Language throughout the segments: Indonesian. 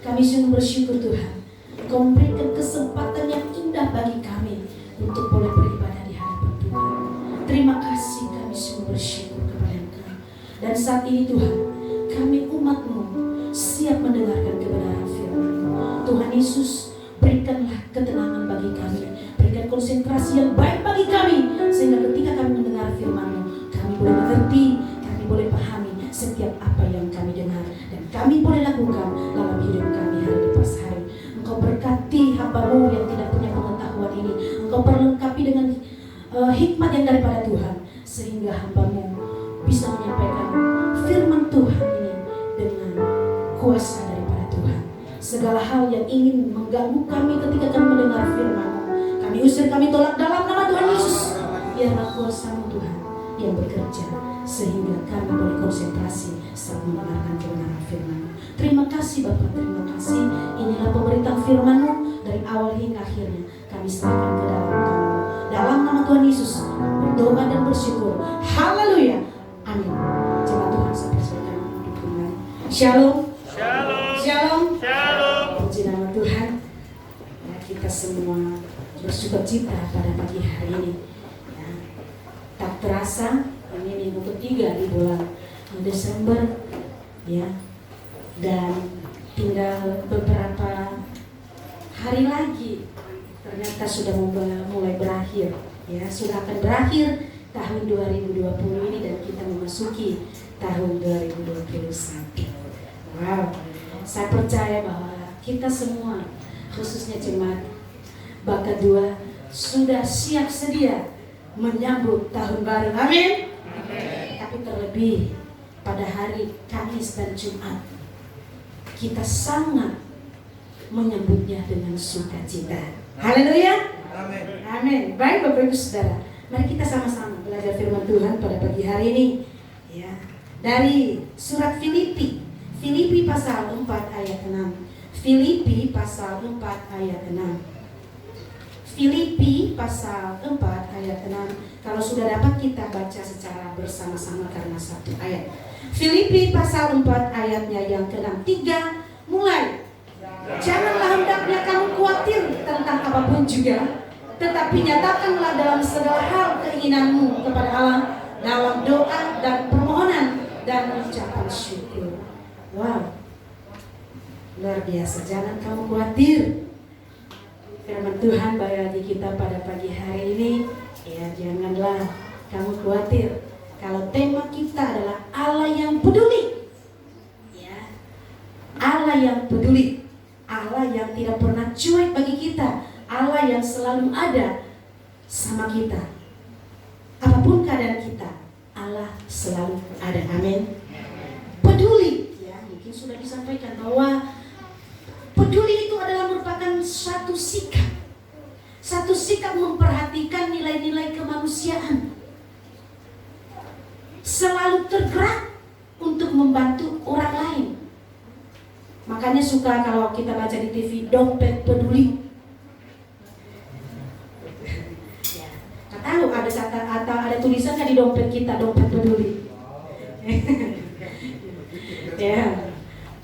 Kami sungguh bersyukur Tuhan, Engkau memberikan kesempatan yang indah bagi kami untuk boleh beribadah di hadapan Tuhan. Terima kasih, kami sungguh bersyukur kepada Engkau. Dan saat ini Tuhan, kami umat-Mu siap mendengarkan kebenaran firman-Mu. Tuhan Yesus, berikanlah ketenangan bagi kami, berikan konsentrasi yang baik bagi kami, sehingga ketika kami mendengar firman-Mu, kami boleh mengerti, kami boleh pahami setiap apa yang kami dengar, dan kami boleh lakukan dalam hidup kami hari lepas hari. Engkau berkati hamba-Mu yang tidak punya pengetahuan ini, Engkau perlengkapi dengan hikmat yang daripada Tuhan, sehingga hamba-Mu bisa menyampaikan firman Tuhan ini dengan kuasa daripada Tuhan. Segala hal yang ingin mengganggu kami ketika kami mendengar firman-Mu, kami usir, kami tolak dalam nama Tuhan Yesus. Biarlah kuasa-Mu Tuhan yang bekerja, sehingga kami boleh konsentrasi saat mendengarkan kebenaran firman-Mu. Terima kasih Bapak, terima kasih. Inilah pemberitaan firman-Mu dari awal hingga akhirnya. Kami serahkan ke dalam tangan-Mu. Dalam nama Tuhan Yesus, berdoa dan bersyukur. Haleluya. Amin. Jemaat Tuhan sampai sekarang duduk kembali. Shalom. Shalom. Shalom. Shalom. Puji nama Tuhan. Ya, kita semua bersukacita pada pagi hari ini. Ya, tak terasa ini minggu ketiga di bulan Desember, ya, dan tinggal beberapa hari lagi ternyata sudah mulai berakhir, ya, sudah akan berakhir tahun 2020 ini dan kita memasuki tahun 2021. Wow, saya percaya bahwa kita semua, khususnya jemaat Bakat 2, sudah siap sedia menyambut tahun baru. Amin. Tapi terlebih pada hari Kamis dan Jumat, kita sangat menyambutnya dengan sukacita. Haleluya. Amin. Amin. Baik Bapak Ibu Saudara, mari kita sama-sama belajar firman Tuhan pada pagi hari ini, ya, dari surat Filipi. Filipi pasal 4 ayat 6. Filipi pasal 4 ayat 6. Filipi pasal 4 ayat 6. Kalau sudah dapat kita baca secara bersama-sama karena satu ayat. Filipi pasal 4 ayatnya yang ke-6. 3 mulai. Janganlah hendaknya kamu khawatir tentang apapun juga, tetapi nyatakanlah dalam segala hal keinginanmu kepada Allah dalam doa dan permohonan dan ucapan syukur. Wow, luar biasa. Jangan kamu khawatir. Firman Tuhan bagi kita pada pagi hari ini, ya, janganlah kamu khawatir. Kalau tema kita adalah Allah yang peduli, ya, Allah yang peduli, Allah yang tidak pernah cuek bagi kita, Allah yang selalu ada sama kita. Apapun keadaan kita, Allah selalu ada. Amin. Peduli, ya, mungkin sudah disampaikan bahwa peduli itu adalah merupakan satu sikap memperhatikan nilai-nilai kemanusiaan, selalu tergerak untuk membantu orang lain. Makanya suka kalau kita baca di TV, dompet peduli. Ya, tahu ada tulisan di dompet kita, dompet peduli. Ya,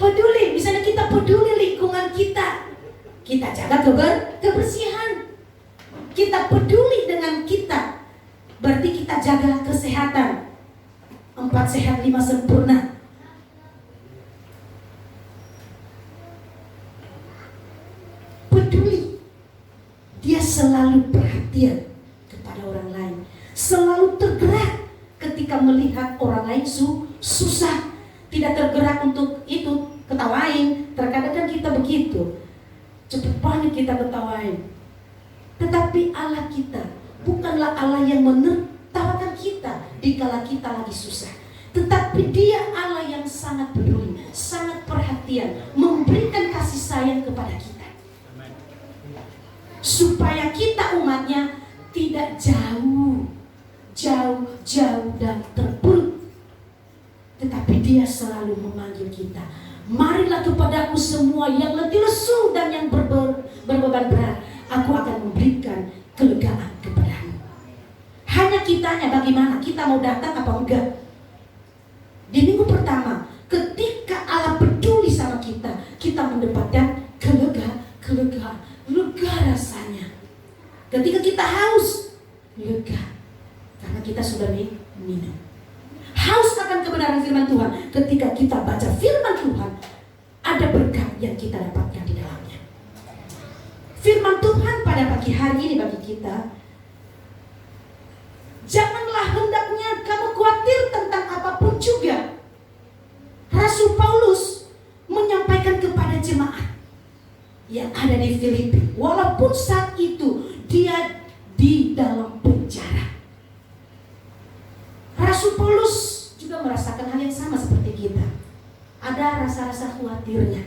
peduli. Misalnya kita peduli lingkungan kita, kita jaga kebersihan. Kita peduli dengan kita, berarti kita jaga kesehatan. 4 sehat 5 sempurna. Peduli. Dia selalu perhatian kepada orang lain, selalu tergerak ketika melihat orang lain susah. Tidak tergerak untuk itu ketawain. Terkadang kan kita begitu, cepat banget kita ketawain. Tetapi Allah kita bukanlah Allah yang menertawakan kita dikala kita lagi susah, tetapi Dia Allah yang sangat peduli, sangat perhatian, memberikan kasih sayang kepada kita, supaya kita umatnya tidak jauh dan terpuruk. Tetapi Dia selalu memanggil kita, marilah kepadaku semua yang letih lesu dan yang berbeban berat, aku akan memberikan kelegaan kepadamu. Hanya kitanya bagaimana, kita mau datang apa enggak. Di minggu pertama, ketika Allah peduli sama kita, kita mendengar mendapatkan kelegaan, lega rasanya. Ketika kita haus, lega karena kita sudah minum. Haus akan kebenaran firman Tuhan. Ketika kita baca firman Tuhan, ada berkat yang kita dapatkan di dalamnya. Firman Tuhan pada pagi hari ini bagi kita, janganlah hendaknya kamu khawatir tentang apapun juga. Rasul Paulus menyampaikan kepada jemaat yang ada di Filipi, walaupun saat itu dia di dalam penjara. Rasul Paulus juga merasakan hal yang sama seperti kita. Ada rasa-rasa khawatirnya.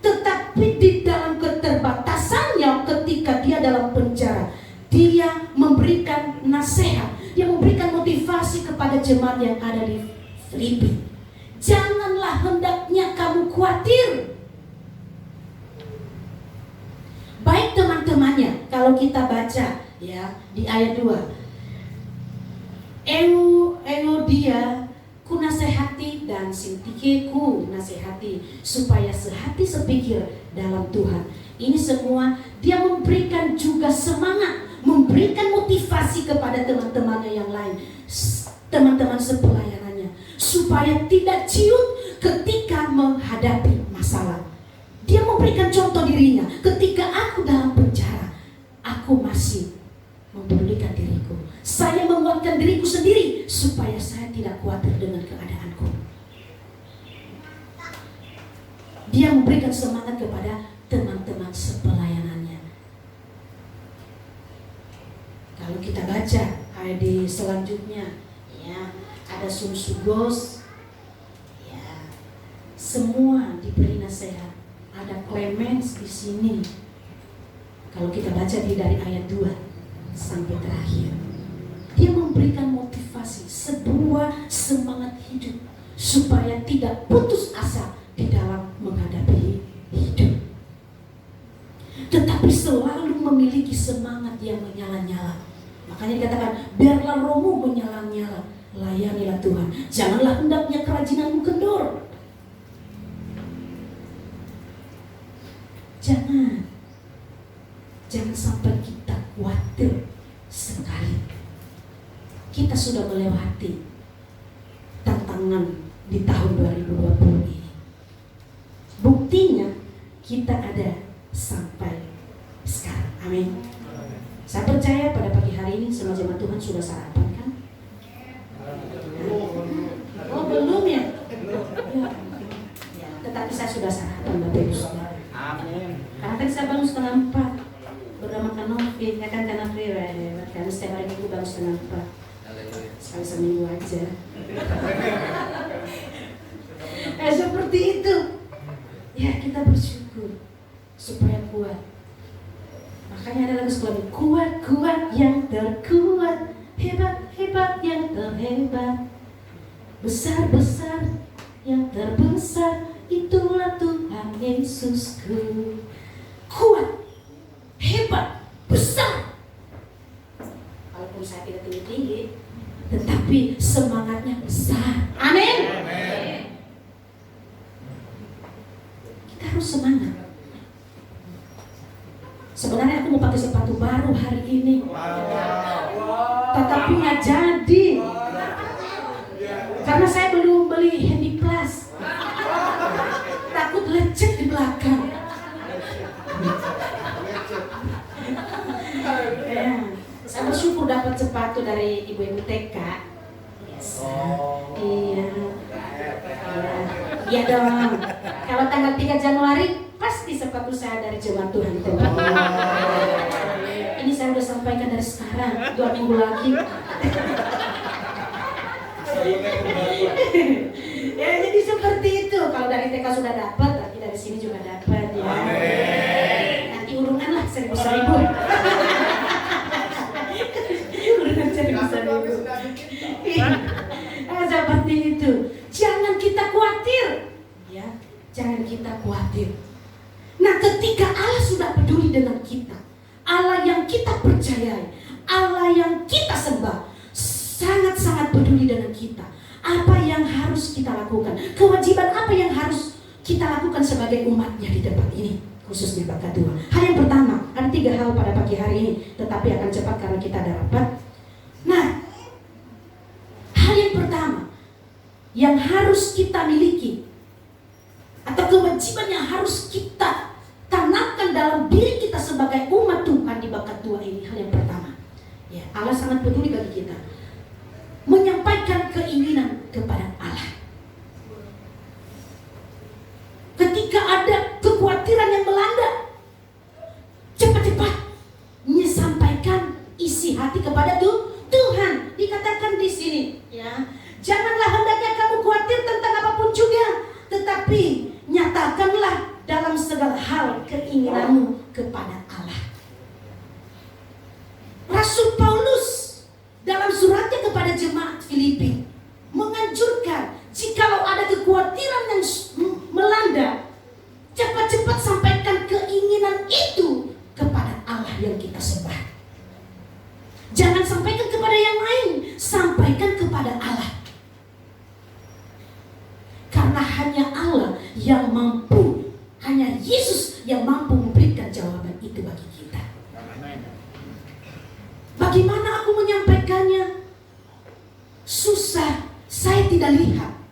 Tetapi di dalam keterbatasannya ketika dia dalam penjara, dia memberikan nasihat, dia memberikan motivasi kepada jemaat yang ada di Filipi. Janganlah hendaknya kamu khawatir. Baik teman-temannya, kalau kita baca ya di ayat 2. Euodia ku nasihati dan Sintike ku nasihati, supaya sehati sepikir dalam Tuhan. Ini semua dia memberikan juga semangat, memberikan motivasi kepada teman-temannya yang lain, teman-teman sepelayanannya, supaya tidak ciut ketika menghadapi masalah. Dia memberikan contoh dirinya, ketika aku dalam penjara, aku masih mempedulikan diriku. Saya menguatkan diriku sendiri supaya saya tidak khawatir dengan keadaanku. Dia memberikan semangat kepada teman-teman sepelayanannya. Kalau kita baca ayat di selanjutnya, ya, ada Sumsugos, ya, semua diberi nasihat. Ada Clemens di sini. Kalau kita baca dari ayat 2 sampai terakhir, dia memberikan motivasi, sebuah semangat hidup supaya tidak putus asa di dalam menghadapi hidup, tetapi selalu memiliki semangat yang menyala-nyala. Makanya dikatakan, biarlah rohmu menyala-nyala, layanilah Tuhan, janganlah hendaknya kerajinanmu kendor. Jangan sampai kita khawatir sekali. Kita sudah melewati tantangan di tahun 2020 ini. Buktinya kita ada sampai sekarang. Amin. Saya percaya pada pagi hari ini semua jemaat Tuhan sudah sarapan kan? Oh belum ya? Ya, tetapi saya sudah sarapan Bapak Ibu Saudara. Amin. Karena tadi saya bangun 3:30, udah makan novi, ya kan, karena free ride, karena setiap hari Minggu bangun 3:30, sekali seminggu aja. Seperti itu. Ya kita bersyukur supaya kuat. Makanya ada lagu sekolah, kuat-kuat yang terkuat, hebat-hebat yang terhebat, besar-besar yang terbesar, itulah Tuhan Yesusku. Kuat, hebat, besar. Walaupun saya tidak tinggi-tinggi, tetapi semangatnya besar. Amin. Kita harus semangat. Sebenarnya aku mau pakai sepatu baru hari ini, tetapi nggak jadi karena saya belum beli Handy Plus. Takut lecet di belakang. Ya, saya bersyukur dapat sepatu dari ibu-ibu TK. Yes. Iya. Iya dong. Kalau tanggal 3 Januari pasti sepatu saya dari jemaat Tuhan. Ini saya udah sampaikan dari sekarang, 2 minggu lagi. Ya jadi seperti itu. Kalau dari TK sudah dapat, berarti dari sini juga dapat ya. Nanti urungan lah 1.000. Urungan 1.000. Seperti itu. Jangan kita khawatir, ya. Jangan kita khawatir. Nah, ketika Allah sudah peduli dengan kita, Allah yang kita percayai, Allah yang kita sembah, sangat-sangat peduli dengan kita. Apa yang harus kita lakukan? Kewajiban apa yang harus kita lakukan sebagai umatnya di tempat ini, khususnya Bakat Dua? Hal yang pertama, ada 3 hal pada pagi hari ini, tetapi akan cepat karena kita ada rapat. Nah, hal yang pertama yang harus kita miliki atau kewajiban yang harus kita tanamkan dalam diri kita sebagai umat Tuhan di Bakat Dua ini, hal yang pertama, ya, Allah sangat peduli bagi kita, menyampaikan keinginan kepada Allah. Ketika ada kekhawatiran yang melanda, cepat-cepat menyampaikan isi hati kepada Tuhan. Dikatakan di sini, ya, janganlah hendaknya kamu khawatir tentang apapun juga, tetapi nyatakanlah dalam segala hal keinginanmu kepada Allah. Rasul Paulus dalam suratnya kepada jemaat Filipi menganjurkan, jikalau ada kekhawatiran yang melanda, cepat-cepat sampaikan keinginan itu kepada Allah yang kita sembah. Jangan sampaikan kepada yang lain, sampaikan kepada Allah. Karena hanya Allah yang mampu, hanya Yesus yang mampu memberikan jawaban itu bagi kita. Bagaimana aku menyampaikannya? Susah, saya tidak lihat.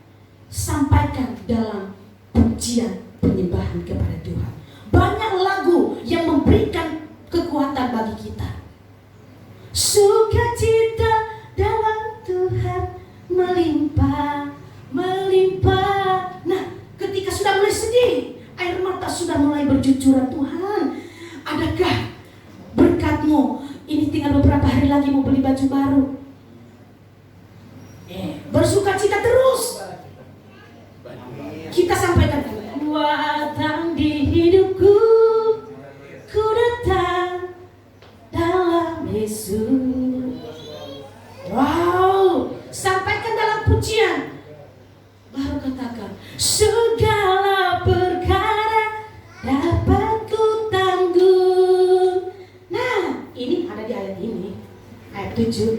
Sampaikan dalam pujian penyembahan kepada Tuhan. Banyak lagu yang memberikan kekuatan bagi kita. Sukacita dalam Tuhan melimpah, melimpah. Nah, ketika sudah mulai sedih, air mata sudah mulai bercucuran, Tuhan, adakah berkat-Mu? Ini tinggal beberapa hari lagi mau beli baju baru. Bersukacita terus. Kita sampaikan, Ku datang di hidupku, ku datang dalam Yesus. Wow, sampaikan dalam pujian. Baru katakan, segala perkara dapat ku tanggung. Nah, ini ada di ayat ini, ayat 7.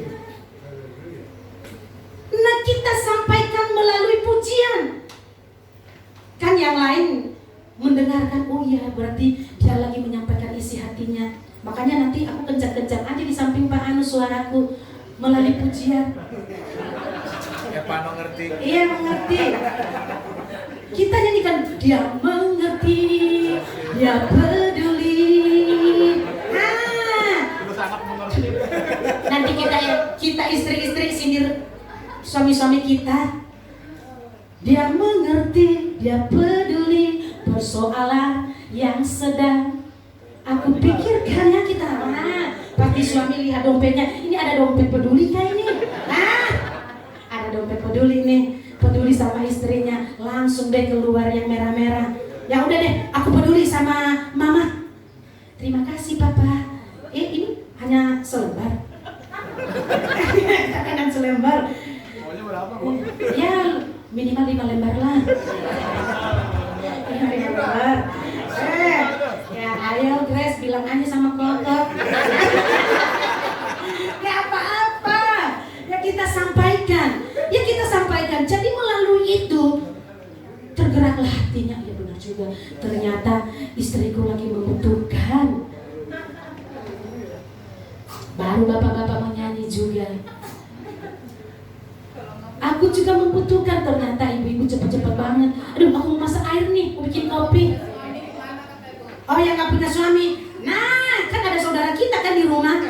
Nah, kita sampaikan melalui pujian. Kan yang lain mendengarkan, oh iya berarti dia lagi menyampaikan isi hatinya. Makanya nanti aku kencang-kencang aja di samping Pak Anu suaraku melalui pujian. Ya Pak Anu ngerti. Iya mengerti. Kita nyanyikan, dia mengerti, dia peduli. Sangat mengerti. Nanti kita istri-istri sindir suami-suami kita. Dia mengerti, dia peduli persoalan yang sedang aku pikirkan, ya kita. Nah, pasti suami lihat dompetnya, ini ada dompet peduli kah ini? Nah, ada dompet peduli nih, peduli sama istrinya, langsung deh keluar yang merah-merah. Ya udah deh, aku peduli sama mama. Terima kasih papa. Ini hanya selembar. Kadang selembar. Pokoknya berapa, Bu? Ya, minimal 5 lembar lah. 5 lembar. Ya ayo Grace bilang aja sama Kokok. Ya apa-apa. Ya kita sampaikan. Ya kita sampaikan. Jadi melalui itu tergeraklah hatinya. Ya benar juga. Ternyata istriku lagi membutuhkan. Baru bapak-bapak menyanyi juga. Aku juga membutuhkan, ternyata ibu-ibu cepat-cepat banget. Aduh, aku mau masak air nih, mau bikin kopi. Oh yang gak punya suami. Nah, kan ada saudara kita kan di rumah.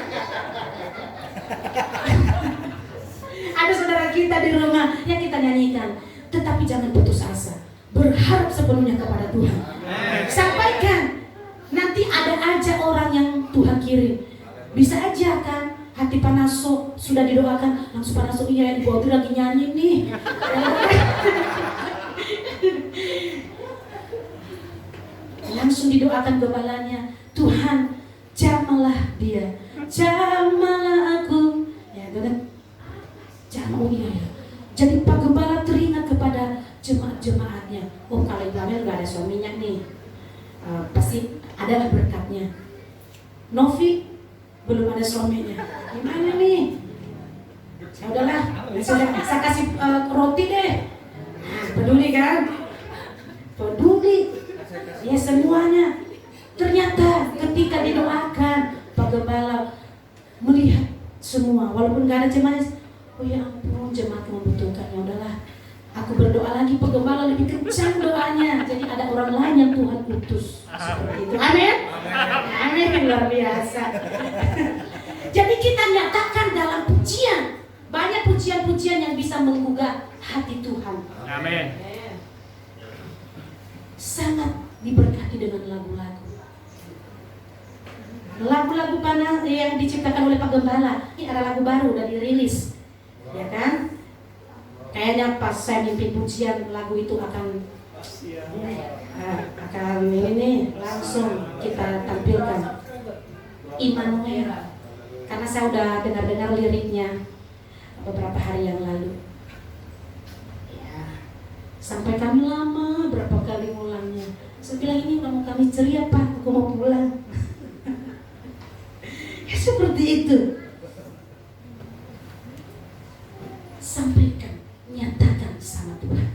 Ada saudara kita di rumah, ya kita nyanyikan. Tetapi jangan putus asa. Berharap sepenuhnya kepada Tuhan. Sampaikan. Nanti ada aja orang yang Tuhan kirim. Bisa aja kan. Hati Panaso sudah didoakan, langsung Panaso, iya Ibu Audrey lagi nyanyi nih. Langsung didoakan gembalanya, Tuhan jamahlah dia, jamahlah aku. Ya kan? Jamah, oh iya ya. Jadi Pak Gembala teringat kepada jemaat-jemaatnya. Oh kalau Ibu Amel gak ada suaminya nih, pasti adalah berkatnya. Novi belum ada suaminya. Gimana nih? Ya udahlah, saya kasih roti deh. Peduli kan? peduli, ya semuanya. Ternyata ketika didoakan, Pak Gembala melihat semua, walaupun gak ada jemaat, oh ya ampun jemaat membutuhkan, ya udahlah, aku berdoa lagi, Pak Gembala lebih kencang doanya, jadi ada orang lain yang Tuhan utus. Seperti itu, amin. Amin, luar biasa. Jadi kita nyatakan dalam pujian, banyak pujian-pujian yang bisa menggugah hati Tuhan. Amin. Sangat diberkati dengan lagu-lagu. Lagu-lagu panas yang diciptakan oleh Pak Gembala. Ini ada lagu baru, udah dirilis, ya kan? Kayaknya pas saya mimpin pujian, lagu itu akan ini nih, langsung kita tampilkan. Immanuel. Karena saya udah dengar-dengar liriknya beberapa hari yang lalu. Ya, sampai kami lama berapa kali ngulangnya. Saya bilang ini nggak mau kami ceria Pak, aku mau pulang. Ya, seperti itu. Sampaikan, nyatakan sama Tuhan.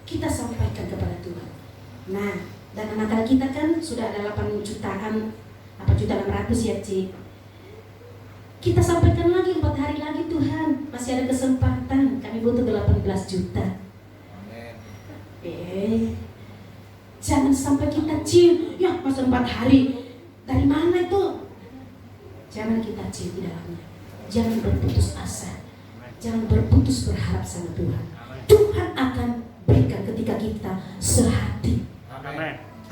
Kita sampaikan kepada Tuhan. Nah, dan anak-anak kita kan sudah ada 8 jutaan, 8.600.000 ya Ci. Kita sampaikan lagi 4 hari lagi Tuhan, masih ada kesempatan. Kami butuh 18 juta. Jangan sampai kita cium, ya masa 4 hari, dari mana itu? Jangan kita cium di dalamnya. Jangan berputus asa. Jangan berputus berharap sama Tuhan. Tuhan akan berikan ketika kita sehati.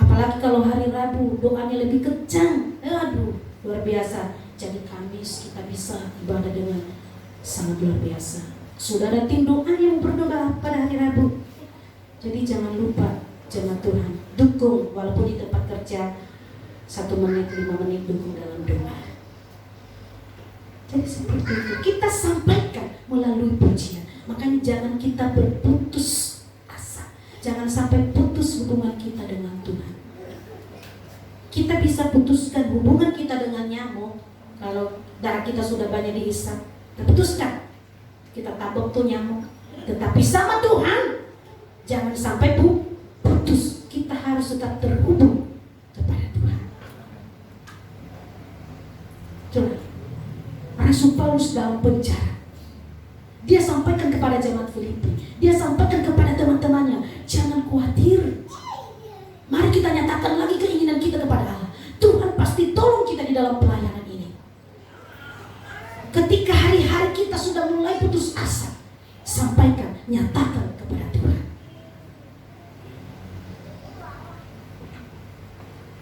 Apalagi kalau hari Rabu doanya lebih kencang. Aduh, luar biasa. Jadi Kamis kita bisa ibadah dengan sangat luar biasa. Sudah ada tim doa yang berdoa pada hari Rabu. Jadi jangan lupa jemaat Tuhan, dukung walaupun di tempat kerja 1 menit, 5 menit dukung dalam doa. Jadi seperti itu kita sampaikan melalui pujian. Makanya jangan kita berputus asa. Jangan sampai putus hubungan kita dengan Tuhan. Kita bisa putuskan hubungan kita dengan nyamuk. Kalau darah kita sudah banyak dihisap, kita putuskan. Kita tabok tuh nyamuk. Tetapi sama Tuhan jangan sampai putus. Kita harus tetap terhubung kepada Tuhan. Coba Rasul Paulus dalam penjara, dia sampaikan kepada jemaat Filipi, dia sampaikan kepada teman-temannya, jangan khawatir. Mari kita nyatakan lagi keinginan kita kepada Allah. Tuhan pasti tolong kita di dalam pelayanan ini. Ketika hari-hari kita sudah mulai putus asa, sampaikan, nyatakan kepada Tuhan.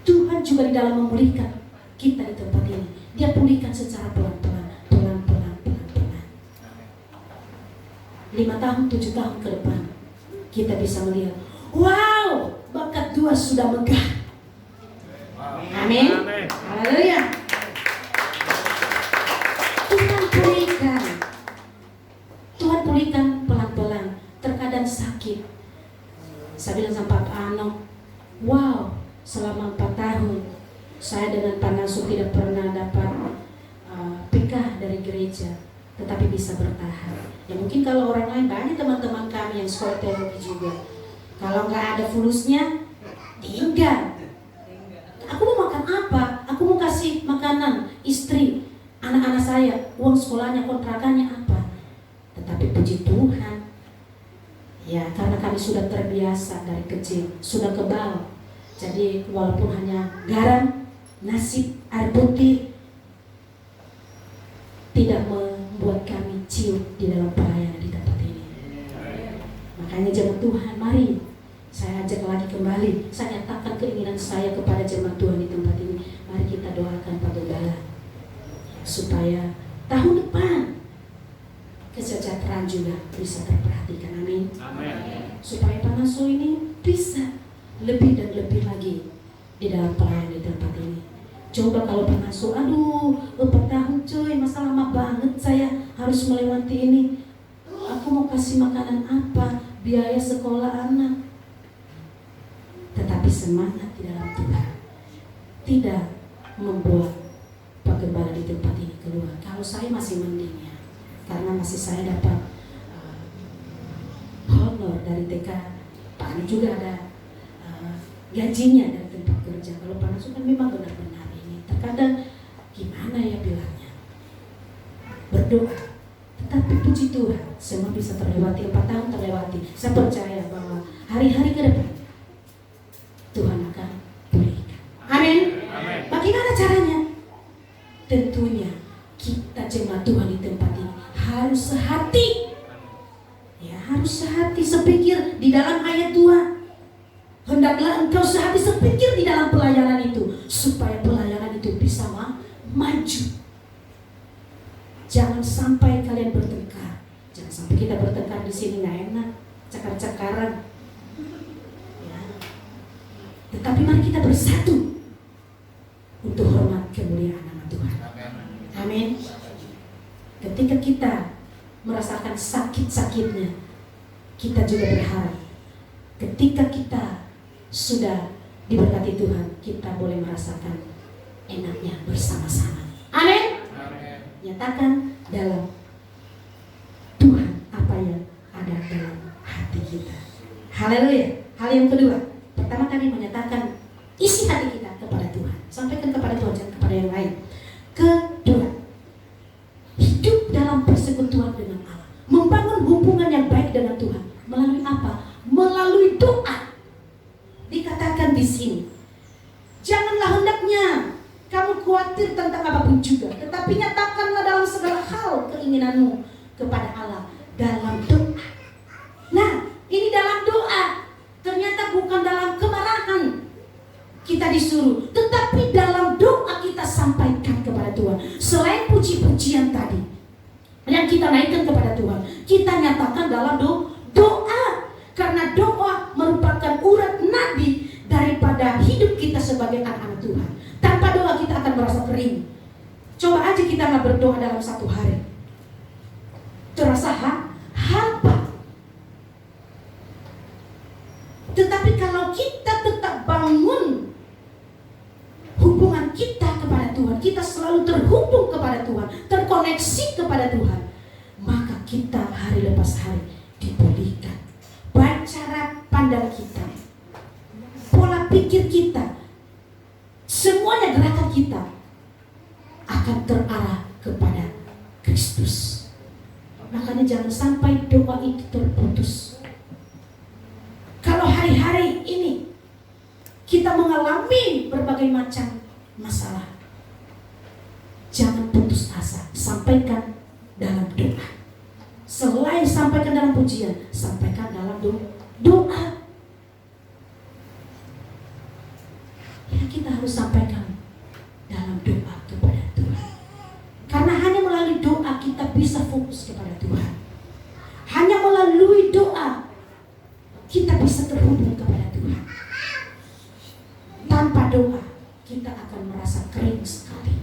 Tuhan juga di dalam memulihkan kita di tempat ini. Dia pulihkan secara pelan-pelan. 5 tahun, 7 tahun ke depan kita bisa melihat, wow, bakat 2 sudah megah. Amin. Haleluya. Tuhan pulihkan. Tuhan pulihkan pelan-pelan. Terkadang sakit. Saya bilang sama Pak Ano, wow, selama 4 tahun saya dengan Pak Nasu tidak pernah dapat PK dari gereja, tetapi bisa bertahan. Ya mungkin kalau orang lain, banyak teman-teman kami yang sekolah teologi juga, kalau nggak ada fulusnya tinggal. Aku mau makan apa? Aku mau kasih makanan istri, anak-anak saya, uang sekolahnya, kontrakannya apa? Tetapi puji Tuhan, ya karena kami sudah terbiasa dari kecil, sudah kebal. Jadi walaupun hanya garam, nasi, air putih, tidak membuat kami ciut di dalam pelayanan di tempat ini. Makanya jemaat Tuhan, mari saya ajak lagi kembali. Saya nyatakan keinginan saya kepada jemaat Tuhan di tempat ini. Mari kita doakan Pak Gembala supaya tahun depan kesejahteraan juga bisa terperhatikan. Amin. Supaya Pak Naso ini bisa lebih dan lebih lagi di dalam pelayanan di tempat ini. Coba kalau Pak Naso, aduh 4 tahun cuy, masa lama banget saya harus melewati ini. Aku mau kasih makanan apa, biaya sekolah anak. Tetapi semangat di dalam Tuhan tidak membuat Pak Gembala di tempat ini keluar. Kalau saya masih mending ya, karena masih saya dapat honor dari TK. Pak Ani juga ada gajinya dari tempat kerja. Kalau pemasukan memang benar-benar ini. Terkadang gimana ya bilangnya, berdoa. Tetapi puji Tuhan, semua bisa terlewati, 4 tahun terlewati. Saya percaya bahwa hari-hari ke depan Tuhan akan pulihkan. Amin. Bagaimana caranya? Tentunya kita jemaat Tuhan di tempat ini harus sehati. Ya, harus sehati sepikir di dalam ayat 2. Hendaklah engkau sehati sepikir di dalam pelayanan itu, supaya pelayanan itu bisa maju. Jangan sampai kalian bertengkar. Jangan sampai kita bertengkar di sini, nggak enak, cakar-cakaran. Ya. Tetapi mari kita bersatu untuk hormat kemuliaan nama Tuhan. Amin. Ketika kita merasakan sakit-sakitnya, kita juga berharap ketika kita sudah diberkati Tuhan, kita boleh merasakan enaknya bersama-sama. Amin. Nyatakan dalam Tuhan apa yang ada dalam hati kita. Haleluya. Hal yang kedua, pertama tadi menyatakan isi hati kita kepada Tuhan. Sampaikan kepada Tuhan, jangan kepada yang lain. Kedua, hidup dalam persekutuan dengan Allah, membangun hubungan yang baik dengan Tuhan. Melalui apa? Melalui doa. Dikatakan di sini, janganlah hendaknya kamu khawatir tentang apapun juga, tetapi nyatakanlah dalam segala hal keinginanmu kepada Allah dalam doa. Nah, ini dalam doa. Ternyata bukan dalam kemarahan kita disuruh, tetapi dalam doa kita sampaikan kepada Tuhan. Selain puji-pujian tadi yang kita naikkan kepada Tuhan, kita nyatakan dalam doa. Karena doa merupakan urat nadi daripada hidup kita sebagai anak-anak Tuhan. Tanpa doa kita akan merasa kering. Coba aja kita nggak berdoa dalam 1 hari, terasa hampa. Tetapi kalau kita tetap bangun hubungan kita kepada Tuhan, kita selalu terhubung kepada Tuhan, terkoneksi kepada Tuhan, maka kita hari lepas hari dipulihkan. Cara pandang kita, pola pikir kita, semuanya gerakan kita akan terarah kepada Kristus. Makanya jangan sampai doa itu terputus. Kalau hari-hari ini kita mengalami berbagai macam masalah, jangan putus asa, sampaikan dalam doa. Selain sampaikan dalam pujian, sampaikan dalam doa. Ya, kita harus sampaikan dalam doa kepada Tuhan. Karena hanya melalui doa kita bisa fokus kepada Tuhan. Hanya melalui doa kita bisa terhubung kepada Tuhan. Tanpa doa kita akan merasa kering sekali.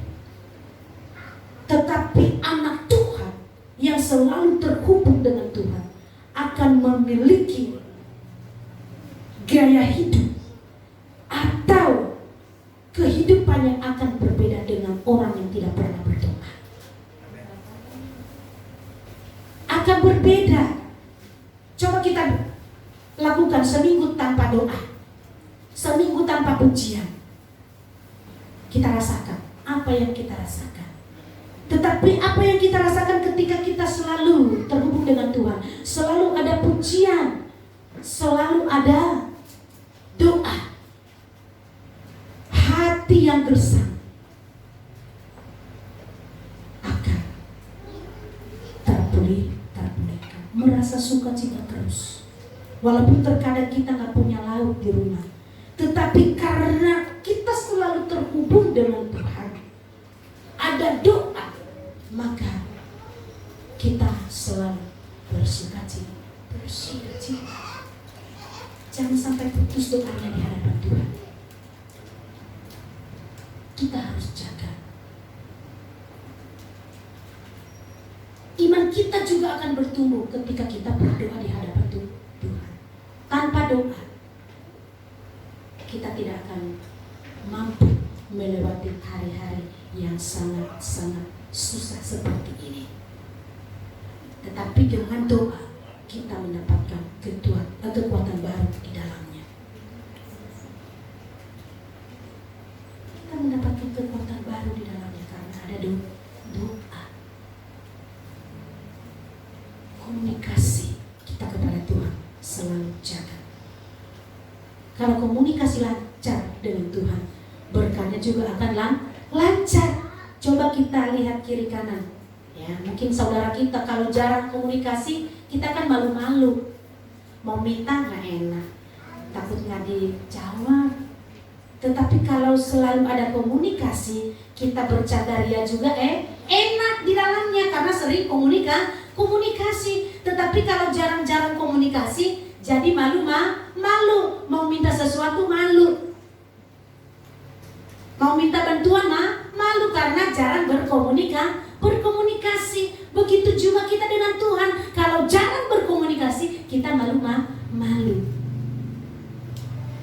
Tetapi anak Tuhan yang selalu terhubung dengan Tuhan akan memiliki gaya hidup atau kehidupan yang akan berbeda dengan orang yang tidak pernah berdoa. Akan berbeda. Coba kita lakukan seminggu tanpa doa, seminggu tanpa pujian. Kita rasakan apa yang kita rasakan. Tetapi apa yang kita rasakan ketika kita selalu terhubung dengan Tuhan, selalu ada pujian, selalu ada doa, hati yang gersang akan terpulihkan, merasa sukacita terus. Walaupun terkadang kita nggak punya lauk di rumah, tetapi karena kita selalu terhubung dengan Tuhan, ada doa, maka kita selalu bersukacita. Jangan sampai putus doanya di hadapan Tuhan. Kita harus jaga. Iman kita juga akan bertumbuh ketika kita berdoa di hadapan Tuhan. Tanpa doa, kita tidak akan mampu melewati hari-hari yang sangat-sangat susah seperti ini. Tetapi dengan doa kita mendapatkan kekuatan baru di dalamnya. komunikasi lancar dengan Tuhan, berkahnya juga akan lancar. Coba kita lihat kiri kanan. Ya, mungkin saudara kita kalau jarang komunikasi, kita kan malu-malu. Mau minta nggak enak, takut nggak dijawab. Tetapi kalau selalu ada komunikasi, kita bercanda ria juga enak di dalamnya karena sering komunikasi. Tetapi kalau jarang-jarang komunikasi, jadi malu, mau minta sesuatu malu. Mau minta bantuan malu karena jarang berkomunikasi. Begitu juga kita dengan Tuhan. Kalau jarang berkomunikasi, kita malu.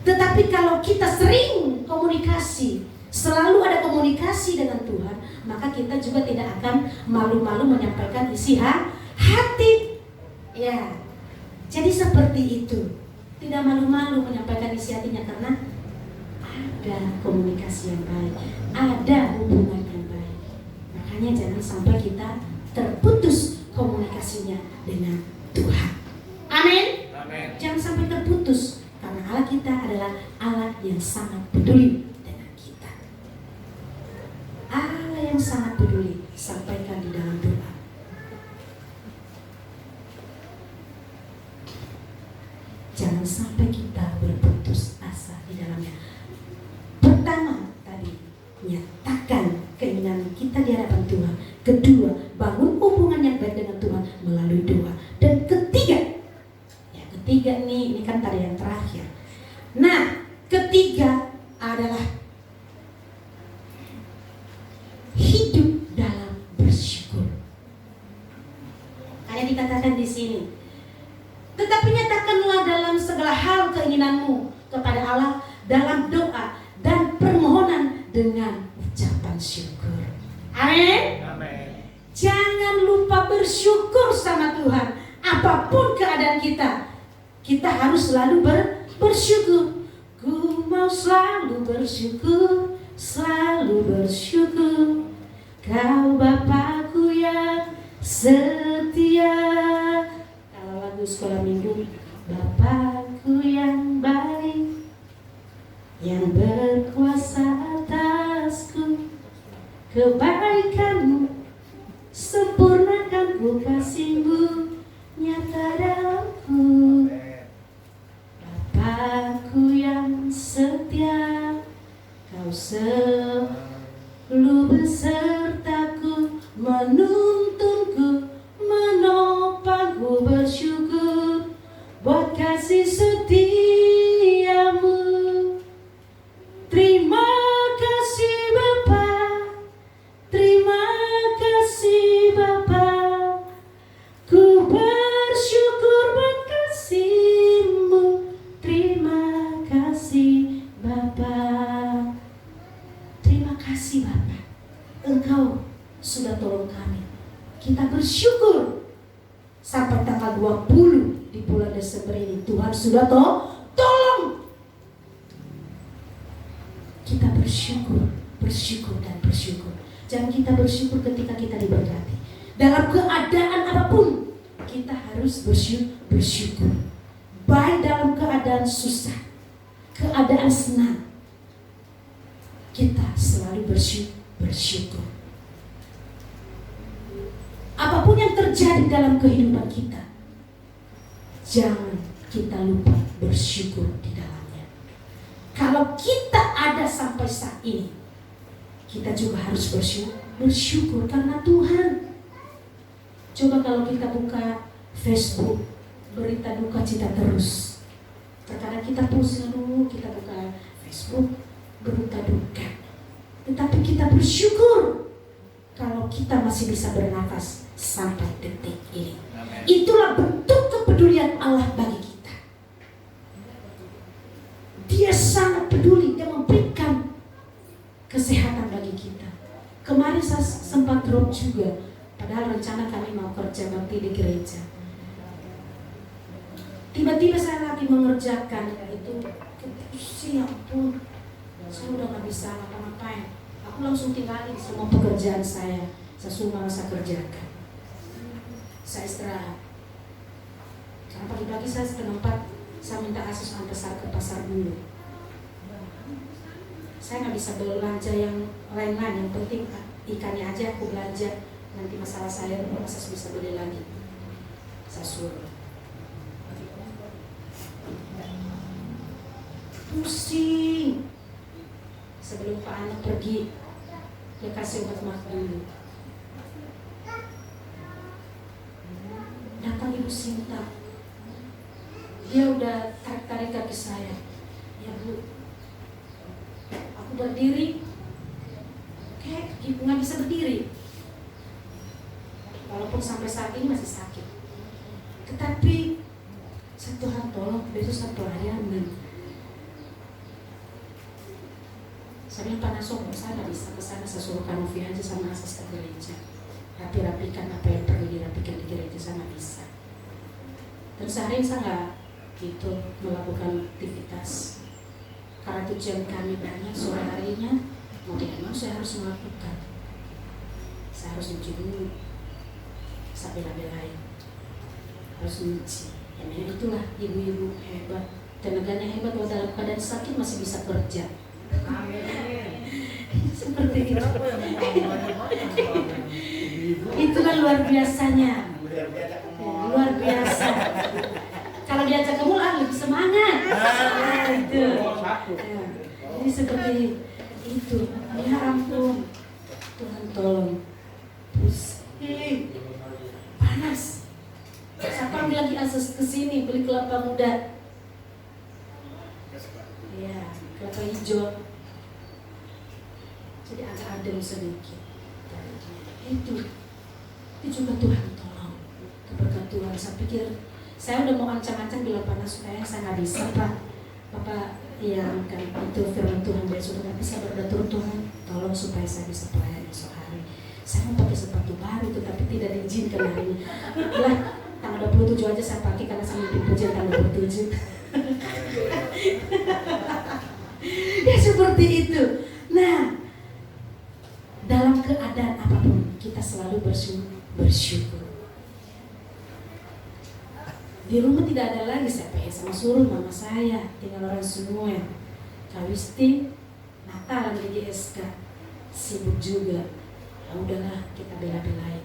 Tetapi kalau kita sering komunikasi, selalu ada komunikasi dengan Tuhan, maka kita juga tidak akan malu-malu menyampaikan isi hati. Ya, jadi seperti itu. Tidak malu-malu menyampaikan isi hatinya karena ada komunikasi yang baik, ada hubungan yang baik. Makanya jangan sampai kita terputus komunikasinya dengan Tuhan. Amin. Jangan sampai terputus karena Allah kita adalah Allah yang sangat peduli dengan kita. Allah yang sangat peduli, sampaikan di dalam doa. Jangan sampai kita berputus asa di dalamnya. Pertama tadi, nyatakan keinginan kita di hadapan Tuhan. Kedua, bangun hubungan yang baik dengan Tuhan melalui doa. Dan ketiga ini kan tadi yang terakhir. Nah, ketiga adalah hidup dalam bersyukur. Kayak dikatakan di sini. Tetapi nyatakanlah dalam segala hal keinginanmu kepada Allah dalam doa dan permohonan dengan ucapan syukur. Amin. Jangan lupa bersyukur sama Tuhan. Apapun keadaan kita harus selalu bersyukur. Ku mau selalu bersyukur, selalu bersyukur. Kau Bapakku yang setia. Kalau lagu sekolah minggu, Bapakku yang baik, yang berkuasa atasku, kebaikanmu sempurnakan kasih-Mu nyata dalamku. Bapakku yang setia, Kau selalu besertaku, menuntunku, menopangku. Bersyukur buat kasih setiamu. Terima kasih Bapa, terima kasih Bapa. Ku bersyukur buat kasih-Mu. Terima kasih Bapa. Terima kasih Bapa, Engkau sudah tolong kami. Kita bersyukur sampai tanggal 20 di bulan Desember ini Tuhan sudah tolong. Kita bersyukur dan bersyukur. Jangan kita bersyukur ketika kita diberkati. Dalam keadaan apapun kita harus bersyukur. Baik dalam keadaan susah, keadaan senang, kita selalu bersyukur. Apapun yang terjadi dalam kehidupan kita, jangan kita lupa bersyukur di dalamnya. Kalau kita ada sampai saat ini, kita juga harus bersyukur karena Tuhan. Coba kalau kita buka Facebook, berita duka cita terus. Terkadang kita pusing, kita buka Facebook, berita duka. Tetapi kita bersyukur kalau kita masih bisa bernafas sampai detik ini. Amen. Itulah bentuk kepedulian Allah bagi kita. Dia sangat peduli, dia memberikan kesehatan bagi kita. Kemarin saya sempat drop juga, padahal rencana kami mau kerja bakti di gereja. Tiba-tiba saya lagi mengerjakan itu, pusing, ya ampun, saya udah gak bisa ngapa-ngapain. Aku langsung tinggalin semua pekerjaan saya suruh saya kerjakan. Saya istirahat. Karena pagi-pagi saya setengah 4, saya minta Asus antar ke pasar dulu. Saya nggak bisa belanja yang lain-lain, yang penting ikannya aja aku belanja. Nanti masalah saya masa bisa beli lagi. Saya suruh. Pusing. Sebelum Pak Anak pergi, dia kasih obat mah dulu. Datang Ibu Sinta. Dia udah tarik-tarik kaki saya. Ya Bu, aku berdiri, kayak nggak bisa berdiri. Walaupun sampai saat ini masih sakit. Tetapi Tuhan tolong, besok saya pelayanan. Saya bilang Pak Naso, saya nggak bisa kesana, saya suruh Kanovi aja sama Asas ke gereja. Rapi-rapikan apa yang perlu dirapikan di gereja, saya nggak bisa. Dan sehari saya nggak gitu melakukan aktivitas. Karena tujuan kami banyak, sore harinya mau tidak mau saya harus melakukan. Saya harus nyuci dulu, saya bela-belain, harus nyuci. Ya memang itulah ibu-ibu hebat, tenaganya hebat, kalau dalam keadaan sakit masih bisa kerja. Amin. Seperti itu. Itulah luar biasanya. Ya, luar biasa. Kalau diajak ke mall lebih semangat. Itu. Ya. Jadi seperti itu. Ya ampun. Tuhan tolong. Pusing. Panas. Saya panggil lagi Asas ke sini beli kelapa muda. Ya, kelapa hijau. Jadi agak adem sedikit. Itu juga Tuhan tolong. Keberkat Tuhan. Saya pikir saya udah mau ancang-ancang bilang panas supaya saya nggak bisa Pak. Bapak yang kan itu firman Tuhan besok nggak bisa berdatur Tuhan. Tolong supaya saya bisa pelayan esok hari. Saya mau pakai sepatu baru itu tapi tidak diizinkan hari ini. Lah tanggal 27 aja saya pakai karena saya mimpi pujian tanggal 27. Ya seperti itu. Nah, dalam keadaan apapun kita selalu bersyukur. Di rumah tidak ada lagi saya PS sama suruh mama saya, tinggal orang semua yang Kawisti, Natal di GSK, sibuk juga. Ya udahlah kita bela-belain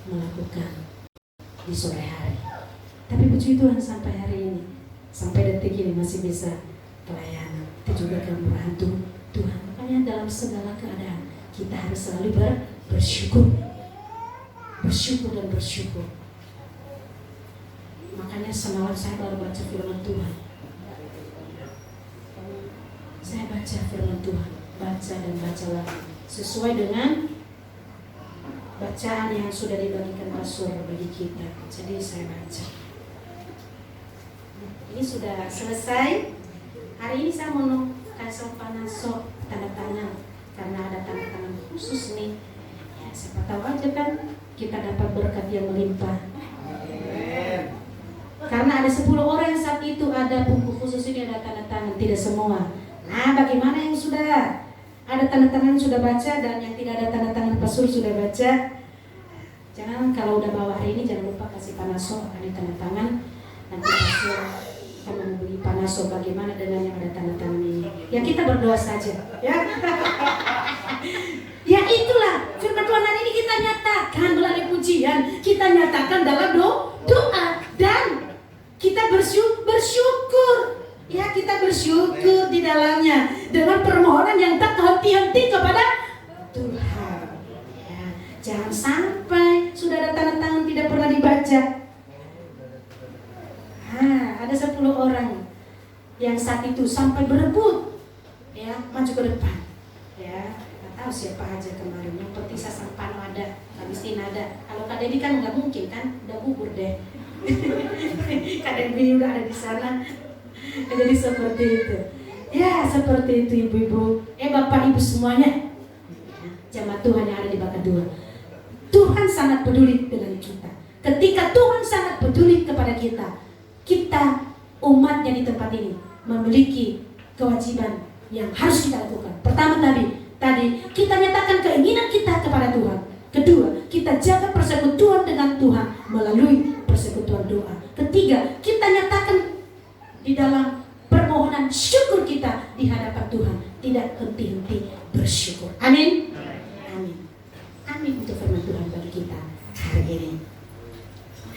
melakukan di sore hari. Tapi puji Tuhan sampai hari ini, sampai detik ini masih bisa pelayanan. Itu juga kemurahan Tuhan. Makanya dalam segala keadaan kita harus selalu bersyukur. Bersyukur dan bersyukur. Makanya semalam saya baru baca firman Tuhan. Saya baca firman Tuhan, baca dan baca lagi sesuai dengan bacaan yang sudah dibagikan Pastor bagi kita. Jadi saya baca. Ini sudah selesai. Hari ini saya mau kasih Panaso tanda tangan karena ada tanda tangan khusus nih. Ya, siapa tahu aja kan kita dapat berkat yang melimpah. Karena ada 10 orang yang saat itu ada buku khusus ini ada tanda tangan, tidak semua. Nah, bagaimana yang sudah ada tanda tangan sudah baca dan yang tidak ada tanda tangan Pastor sudah baca? Jangan kalau udah bawa hari ini jangan lupa kasih Panaso ada tanda tangan. Nanti Pastor akan membeli Panaso bagaimana dengan yang ada tanda tangan ini. Ya kita berdoa saja, ya. Ya itulah firman Tuhan hari ini kita nyatakan melalui pujian, kita nyatakan dalam doa dan kita bersyukur. Ya kita bersyukur di dalamnya dengan permohonan yang tak henti-henti kepada Tuhan. Ya, jangan sampai sudah ada tanda tangan tidak pernah dibaca. Ada 10 orang yang saat itu sampai berebut ya maju ke depan. Ya, nggak tahu siapa aja kemarin. Yang penting Sasang Pano ada, Agustin ada. Kalau Kak Dedi kan nggak mungkin kan, udah gugur deh. Kak Dedi udah ada di sana. Jadi seperti itu. Ya seperti itu ibu-ibu. Bapak ibu semuanya. Jamaah Tuhan yang ada di Bakadua. Tuhan sangat peduli dengan kita. Ketika Tuhan sangat peduli kepada kita, kita umatnya di tempat ini memiliki kewajiban yang harus kita lakukan. Pertama tadi kita nyatakan keinginan kita kepada Tuhan. Kedua, kita jaga persekutuan dengan Tuhan melalui persekutuan doa. Ketiga, kita nyatakan di dalam permohonan syukur kita kita di hadapan Tuhan tidak henti-henti bersyukur. Amin. Amin. Amin untuk firman Tuhan bagi kita hari ini.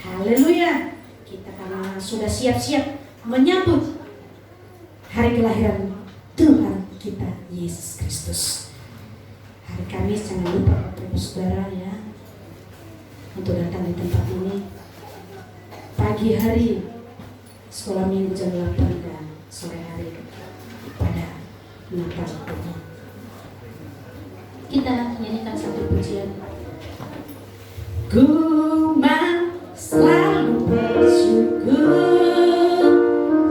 Haleluya. Kita karena sudah siap-siap menyambut hari kelahiran Tuhan kita Yesus Kristus. Hari Kamis jangan lupa Bapak Saudara ya untuk datang di tempat ini. Pagi hari sekolah minggu jam 8 dan sore hari pada Natal ini. Kita nyanyikan satu pujian. Ku mau selalu bersyukur,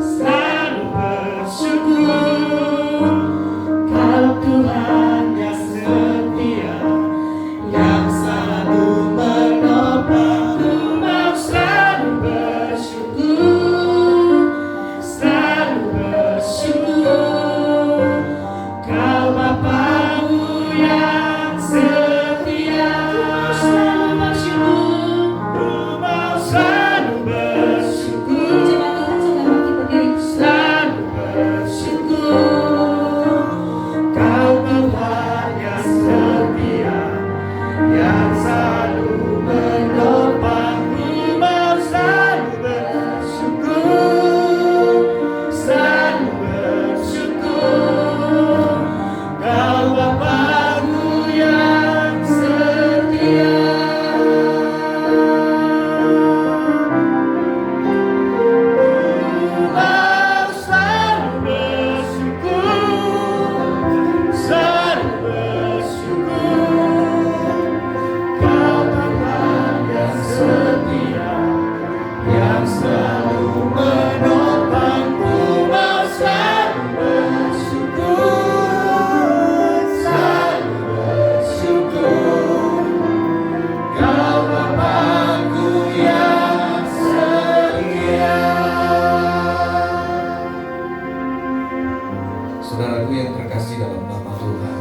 selalu bersyukur. Kau Tuhan yang setia, yang selalu menopang. Ku mau selalu bersyukur, selalu bersyukur. Kau Bapa-Ku yang setia, selalu bersyukur. Ku mau selalu bersyukur. Selalu bersyukur. Kau Tuhan yang setia, yang selalu menopang. Ku mau selalu bersyukur, selalu bersyukur. Kau Bapa-Ku yang setia. Ku mau selalu bersyukur, selalu bersyukur. Kau Tuhan yang setia, yang selalu menopang. Ku mau selalu bersyukur, selalu bersyukur. Kau Bapa-Ku yang setia. Saudaraku yang terkasih dalam nama Tuhan,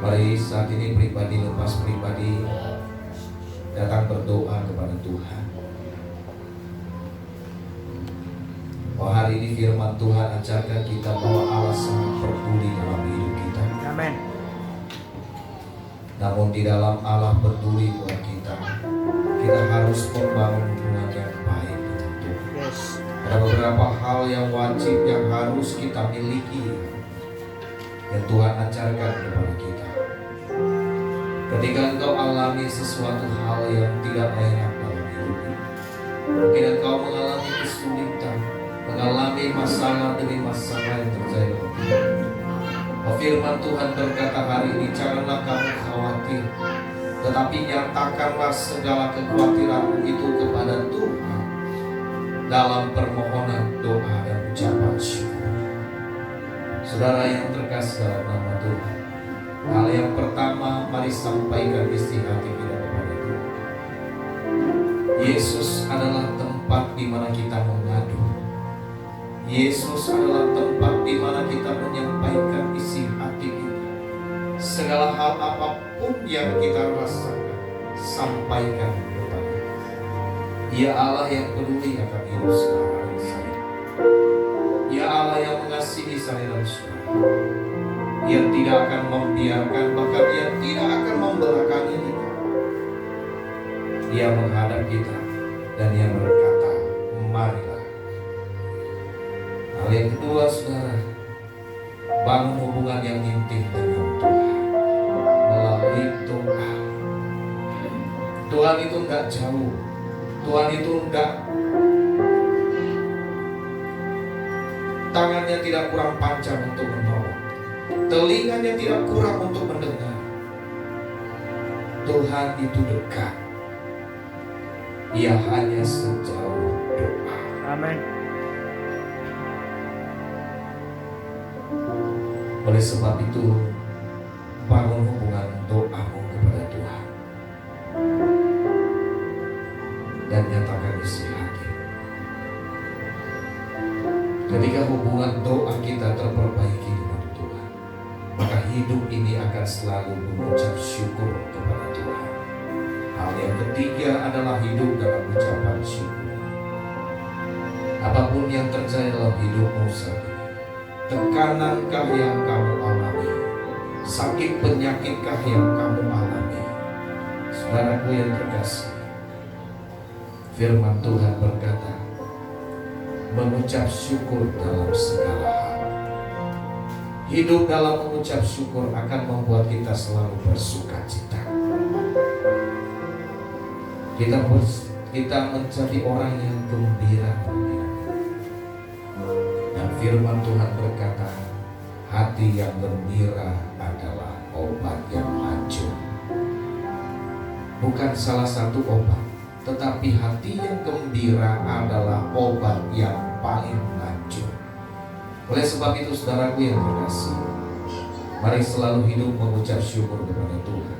mari saat ini pribadi lepas pribadi datang berdoa kepada Tuhan. Bahwa hari ini firman Tuhan ajarkan kita bahwa Allah sangat peduli dalam hidup kita. Amin. Namun di dalam Allah peduli buat kita, kita harus membangun hubungan yang baik dengan Tuhan. Yes. Ada beberapa hal yang wajib yang harus kita miliki yang Tuhan ajarkan kepada kita. Ketika engkau alami sesuatu hal yang tidak enak dalam hidup ini, mungkin engkau mengalami kesulitan, mengalami masalah demi masalah yang terjadi dalam hidup. Firman Tuhan berkata hari ini, janganlah kamu khawatir, tetapi nyatakanlah segala kekhawatiranmu itu kepada Tuhan dalam permohonan, doa, dan ucapan syukur. Saudara yang terkasih dalam nama Tuhan, hal yang pertama, mari sampaikan isi hati kita kepada Tuhan. Yesus adalah tempat di mana kita mengadu. Yesus adalah tempat di mana kita menyampaikan isi hati kita. Segala hal apapun yang kita rasakan, sampaikan kepada Dia. Ia Allah yang peduli akan hidup saudara dan saya. Ia Allah yang mengasihi saya dan saudara. Ia tidak akan membiarkan, bahkan Ia tidak akan membelakangi kita. Ia menghadap kita dan Ia berkata, marilah. Hal yang kedua, saudara, bangun hubungan yang intim dengan Tuhan melalui doa. Tuhan itu enggak jauh. Tuhan itu enggak, tangannya tidak kurang panjang untuk menolong, telinganya tidak kurang untuk mendengar. Tuhan itu dekat. Ia hanya sejauh doa. Amin. Oleh sebab itu, bangun hubungan doamu kepada Tuhan dan nyatakan isi hati. Ketika hubungan doa kita terperbaiki dengan Tuhan, maka hidup ini akan selalu mengucap syukur kepada Tuhan. Hal yang ketiga adalah hidup dalam ucapan syukur. Apapun yang terjadi dalam hidupmu saat ini, Tekanankah yang kamu alami? Sakit penyakitkah yang kamu alami? Saudaraku yang terkasih, firman Tuhan berkata, mengucap syukur dalam segala hal. Hidup dalam mengucap syukur akan membuat kita selalu bersukacita. Kita menjadi orang yang gembira. Dan firman Tuhan berkata, hati yang gembira adalah obat yang manjur. Bukan salah satu obat, tetapi hati yang gembira adalah obat yang paling manjur. Oleh sebab itu saudaraku yang terkasih, mari selalu hidup mengucap syukur kepada Tuhan.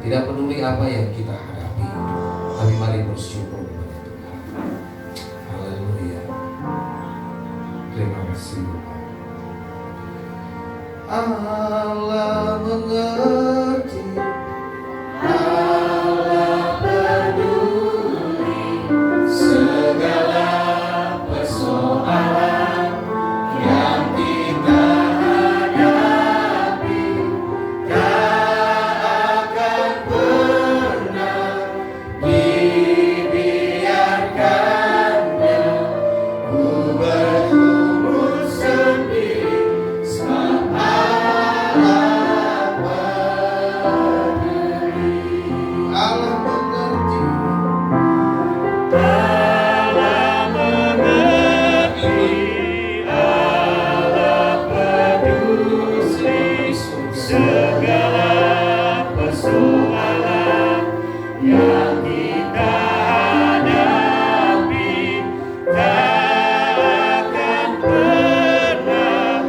Tidak peduli apa yang kita hadapi, tapi mari bersyukur kepada Tuhan. Haleluya. Terima kasih Tuhan. Allah mengerti, Allah peduli segala persoalan yang kita hadapi. Tak akan pernah dibiarkannya ku bergumul sendiri, sebab Allah peduli. Allah mengerti, Allah mengerti, Allah peduli segala persoalan yang kita hadapi. Tak akan pernah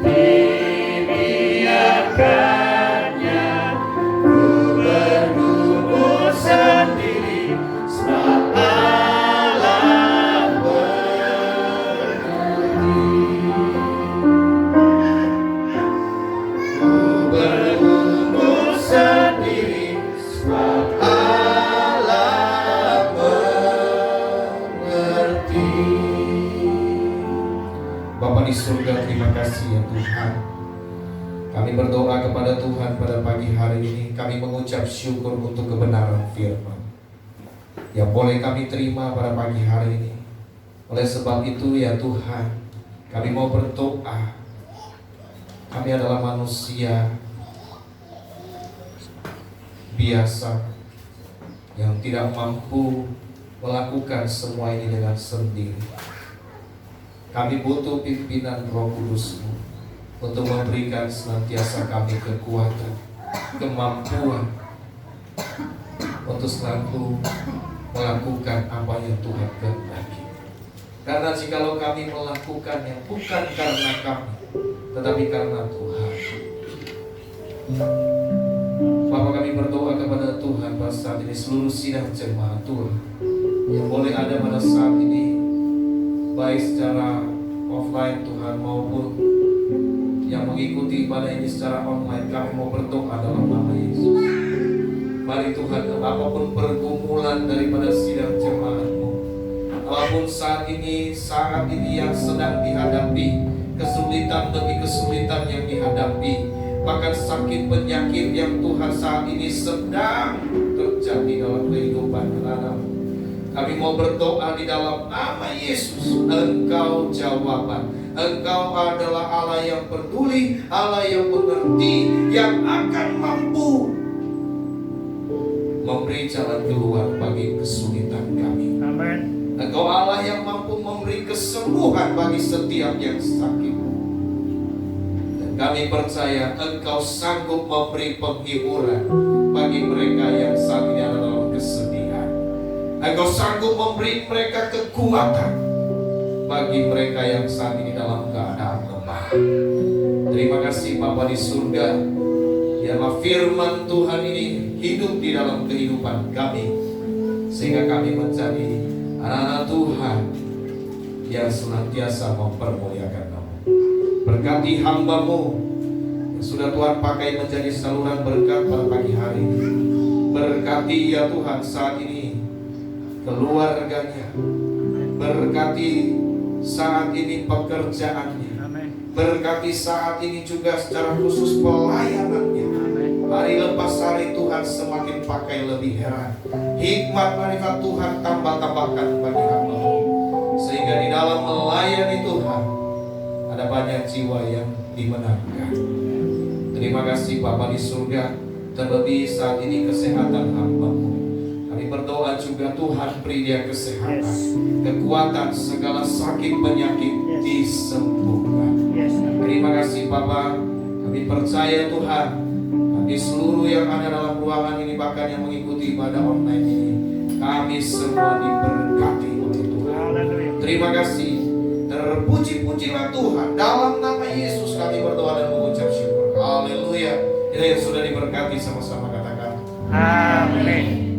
dibiarkannya ku bergumul sendiri, sebab Allah peduli. Ku bergumul sendiri, sebab Allah mengerti. Bapa di surga, terima kasih ya Tuhan. Kami berdoa kepada Tuhan pada pagi hari ini. Kami mengucap syukur untuk kebenaran firman yang boleh kami terima pada pagi hari ini. Oleh sebab itu ya Tuhan, kami mau berdoa. Kami adalah manusia biasa yang tidak mampu melakukan semua ini dengan sendiri. Kami butuh pimpinan Roh Kudus-Mu untuk memberikan senantiasa kami kekuatan, kemampuan untuk selalu melakukan apa yang Tuhan kehendaki. Karena jikalau kami melakukannya bukan karena kami, tetapi karena Tuhan. Bapak, kami berdoa kepada Tuhan pada saat ini, seluruh sidang jemaat Tuhan yang boleh ada pada saat ini, baik secara offline Tuhan maupun yang mengikuti ibadah ini secara online. Kami mau berdoa dalam nama Yesus. Mari Tuhan, apapun pergumulan daripada sidang jemaat-Mu, apapun saat ini yang sedang dihadapi, kesulitan demi kesulitan yang dihadapi, bahkan sakit penyakit yang Tuhan saat ini sedang terjadi dalam kehidupan anak-Mu, kami mau berdoa di dalam nama Yesus. Engkau jawaban, Engkau adalah Allah yang peduli, Allah yang mengerti, yang akan mampu memberi jalan keluar bagi kesulitan kami. Amin. Engkau Allah yang mampu memberi kesembuhan bagi setiap yang sakit. Dan kami percaya Engkau sanggup memberi penghiburan bagi mereka yang saat ini ada dalam kesedihan. Engkau sanggup memberi mereka kekuatan bagi mereka yang saat ini dalam keadaan lemah. Terima kasih Bapa di surga. Biarlah firman Tuhan ini hidup di dalam kehidupan kami, sehingga kami menjadi anak-anak Tuhan yang senantiasa mempermuliakan Nama. Berkati hamba-Mu yang sudah Tuhan pakai menjadi saluran berkat pada pagi hari ini. Berkati ya Tuhan saat ini keluarganya, berkati saat ini pekerjaannya. Amin. Berkati saat ini juga secara khusus pelayanannya. Amin. Hari lepas hari Tuhan semakin pakai lebih heran. Hikmat marifat Tuhan tambah-tambahkan bagi hamba-Mu. Sehingga di dalam melayani Tuhan ada banyak jiwa yang dimenangkan. Terima kasih Bapa di surga. Terlebih saat ini kesehatan hamba-Mu. Kami berdoa juga Tuhan beri dia kesehatan, kekuatan, segala sakit penyakit disembuhkan. Terima kasih Bapa. Kami percaya Tuhan, bagi seluruh yang ada dalam ruangan ini, bahkan yang mengikuti ibadah online ini, kami semua diberkati oleh Tuhan. Terima kasih. Terpuji-pujilah Tuhan. Dalam nama Yesus kami berdoa dan mengucap syukur. Haleluya. Kita yang sudah diberkati sama-sama katakan Amin.